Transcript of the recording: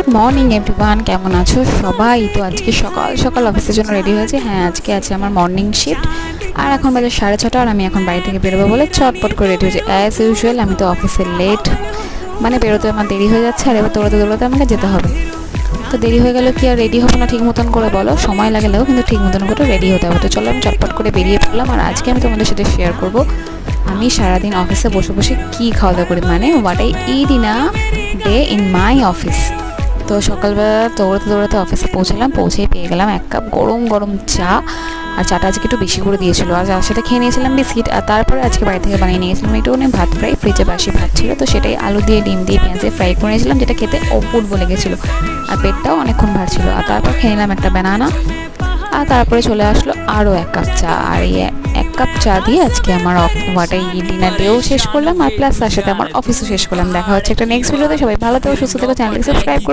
Good morning everyone, কেমন আছো সবাই? তো আজকে সকাল সকাল অফিসের জন্য রেডি হয়েছে। হ্যাঁ, আজকে আছে আমার মর্নিং শিফট। আর এখন বাজে 6:30, আর আমি এখন বাড়ি থেকে বেরোবো বলে চটপট করে রেডি হয়েছে অ্যাজ ইউজুয়াল। আমি তো অফিসে লেট, মানে বেরোতে আমার দেরি হয়ে যাচ্ছে, আর এবার দৌড়াতে দৌড়াতে আমাকে যেতে হবে। তো দেরি হয়ে গেল কি আর রেডি হবো না ঠিক মতন করে? বলো, সময় লাগলেও কিন্তু ঠিক মতন করে রেডি হতে হবে। তো চলো আমি চটপট করে বেরিয়ে পড়লাম। আর আজকে আমি তোমাদের সাথে শেয়ার করবো আমি সারাদিন অফিসে বসে বসে কী খাওয়া দাওয়া করি, মানে what I it in a day in my office. তো সকালবেলা দৌড়াতে দৌড়াতে অফিসে পৌঁছেই পেয়ে গেলাম 1 কাপ গরম গরম চা। আর চাটা আজকে একটু বেশি করে দিয়েছিলো, আর যার সাথে খেয়ে নিয়েছিলাম বিস্কিট। আর তারপরে আজকে বাড়ি থেকে বানিয়ে নিয়ে গেছিলাম একটুখানি ভাত ফ্রাই, ফ্রিজে বাসি ভাত ছিল, তো সেটাই আলু দিয়ে ডিম দিয়ে পেঁয়াজ দিয়ে ফ্রাই করে নিয়েছিলাম, যেটা খেতে অপূর্ব লেগেছিলো। আর পেটটাও অনেকক্ষণ ভার ছিল। আর তারপর খেয়ে নিলাম একটা ব্যানানা। আর তারপরে চলে আসলো আরও 1 কাপ চা। আর এই 1 কাপ চা দিয়ে আজকে আমার হোয়াটাই ডিনার ডেও শেষ করলাম, আর প্লাস তার সাথে আমার অফিসও শেষ করলাম। দেখা হচ্ছে একটা নেক্সট ভিডিওতে। সবাই ভালো থেকো, সুস্থ থেকো, চ্যানেলকে সাবস্ক্রাইব করে